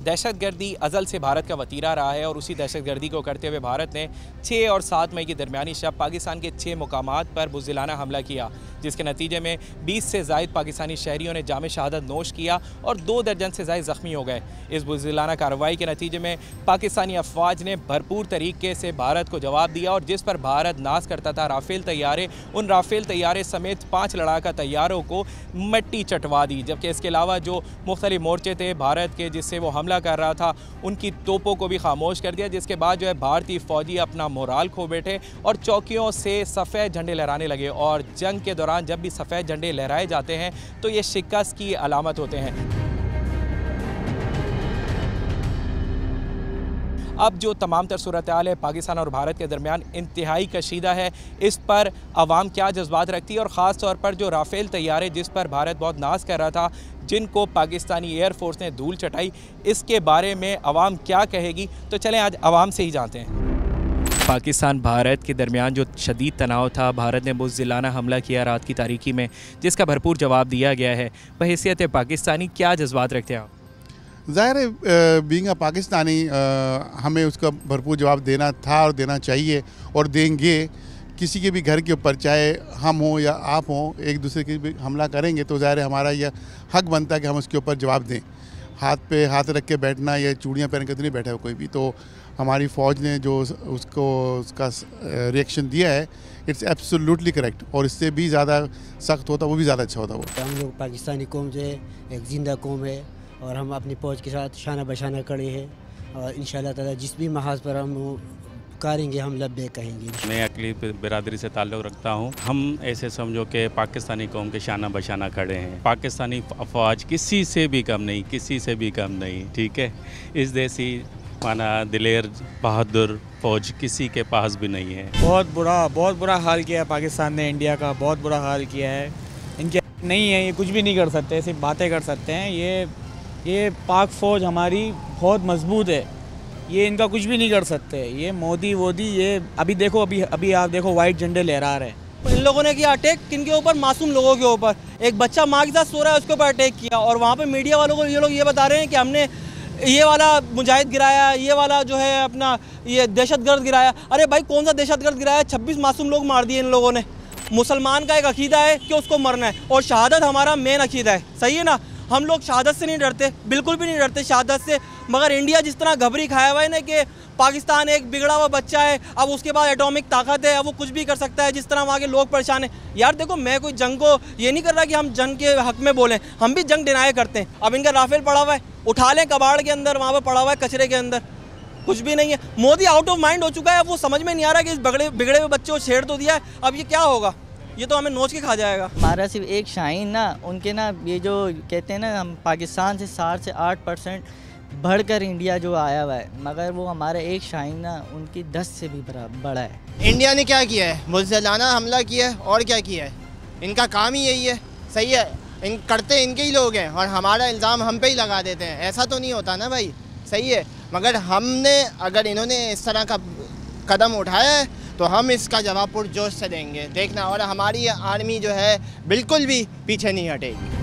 दहशतगर्दी अज़ल से भारत का वतीरा रहा है और उसी दहशतगर्दी को करते हुए भारत ने 6 और 7 मई की दरमियानी शब पाकिस्तान के 6 मुकामात पर बुज़दिलाना हमला किया, जिसके नतीजे में 20 से ज़ायद पाकिस्तानी शहरियों ने जामे शहादत नोश किया और 2 दर्जन से ज़ायद ज़ख्मी हो गए। इस बुज़दिलाना कार्रवाई के नतीजे में पाकिस्तानी अफवाज ने भरपूर तरीके से भारत को जवाब दिया और जिस पर भारत नाज करता था राफेल तैयारे, उन राफेल तैयारे समेत 5 लड़ाका तैयारों को मिट्टी चटवा दी। जबकि इसके अलावा जो मुख्तलिफ मोर्चे थे भारत के जिससे वो हमला कर रहा था, उनकी तोपों को भी खामोश कर दिया, जिसके बाद जो है भारतीय फौजी अपना मोराल खो बैठे और चौकियों से सफ़ेद झंडे लहराने लगे। और जंग के दौरान जब भी सफ़ेद झंडे लहराए जाते हैं तो ये शिकस्त की अलामत होते हैं। अब जो तमाम तर सूरत हाल है पाकिस्तान और भारत के दरमियान इंतहाई कशीदा है। इस पर आवाम क्या जज्बात रखती है और ख़ास तौर पर जो राफेल तैयारे जिस पर भारत बहुत नाज कर रहा था, जिनको पाकिस्तानी एयरफोर्स ने धूल चटाई, इसके बारे में आवाम क्या कहेगी, तो चलें आज आवाम से ही जानते हैं। पाकिस्तान भारत के दरमियान जो शदीद तनाव था, भारत ने बुज़दिलाना हमला किया रात की तारीकी में, जिसका भरपूर जवाब दिया गया है। बहैसियत पाकिस्तानी क्या जज्बात रखते हैं आप? ज़ाहिर है बीइंग अ पाकिस्तानी हमें उसका भरपूर जवाब देना था और देना चाहिए और देंगे। किसी के भी घर के ऊपर चाहे हम हों या आप हों, एक दूसरे के भी हमला करेंगे तो ज़ाहिर है हमारा यह हक बनता है कि हम उसके ऊपर जवाब दें। हाथ पे हाथ रख के बैठना या चूड़ियाँ पहन के तो नहीं बैठा है कोई भी। तो हमारी फ़ौज ने जो उसका रिएक्शन दिया है, इट्स एब्सोल्युटली करेक्ट और इससे भी ज़्यादा सख्त होता वो भी ज़्यादा अच्छा होता। वो हम लोग पाकिस्तानी कौम जो है एक ज़िंदा कौम है और हम अपनी फ़ौज के साथ शाना बशाना खड़े हैं और इंशाअल्लाह ताला जिस भी महाज पर हम करेंगे हम लब्बे कहेंगे। मैं अक़लीत बिरादरी से ताल्लुक़ रखता हूँ। हम ऐसे समझो कि पाकिस्तानी कौम के शाना बशाना खड़े हैं। पाकिस्तानी अफवाज किसी से भी कम नहीं, किसी से भी कम नहीं, ठीक है। इस देसी माना दिलेर बहादुर फ़ौज किसी के पास भी नहीं है। बहुत बुरा हाल किया है पाकिस्तान ने, इंडिया का बहुत बुरा हाल किया है। इनके नहीं है, ये कुछ भी नहीं कर सकते, सिर्फ बातें कर सकते हैं। ये पाक फ़ौज हमारी बहुत मजबूत है, ये इनका कुछ भी नहीं कर सकते। ये मोदी ये अभी आप देखो वाइट झंडे लहरा रहे हैं। इन लोगों ने किया अटैक किनके ऊपर? मासूम लोगों के ऊपर। एक बच्चा माँ के साथ सो रहा है, उसके ऊपर अटैक किया और वहाँ पे मीडिया वालों को ये लोग ये बता रहे हैं कि हमने ये वाला मुजाहिद गिराया, ये वाला जो है अपना ये दहशतगर्द गिराया। अरे भाई कौन सा दहशतगर्द गिराया? 26 मासूम लोग मार दिए इन लोगों ने। मुसलमान का एक अकीदा है कि उसको मरना है और शहादत हमारा मेन अकीदा है, सही है ना। हम लोग शहादत से नहीं डरते, बिल्कुल भी नहीं डरते शहादत से। मगर इंडिया जिस तरह घबरी खाया हुआ है ना कि पाकिस्तान एक बिगड़ा हुआ बच्चा है, अब उसके बाद एटॉमिक ताकत है, अब वो कुछ भी कर सकता है, जिस तरह वहाँ के लोग परेशान हैं। यार देखो, मैं कोई जंग को ये नहीं कर रहा कि हम जंग के हक में बोलें, हम भी जंग डिनाई करते हैं। अब इनका राफेल पड़ा हुआ है, उठा लें कबाड़ के अंदर, वहाँ पर पड़ा हुआ है कचरे के अंदर, कुछ भी नहीं है। मोदी आउट ऑफ माइंड हो चुका है, अब वो समझ में नहीं आ रहा कि इस बिगड़े हुए बच्चे को छेड़ तो दिया है, अब ये क्या होगा? ये तो हमें नोच के खा जाएगा। हमारा सिर्फ एक शाहीन ना, उनके ना ये जो कहते हैं ना हम पाकिस्तान से 7 से 8% बढ़कर इंडिया जो आया हुआ है, मगर वो हमारा एक शाहीन ना उनकी 10 से भी बड़ा है। इंडिया ने क्या किया है? बुज़दिलाना हमला किया है और क्या किया है? इनका काम ही यही है, सही है। करते इनके ही लोग हैं और हमारा इल्ज़ाम हम पे ही लगा देते हैं। ऐसा तो नहीं होता ना भाई, सही है। मगर हमने अगर इन्होंने इस तरह का कदम उठाया है तो हम इसका जवाब पुरजोश से देंगे, देखना। और हमारी आर्मी जो है बिल्कुल भी पीछे नहीं हटेगी।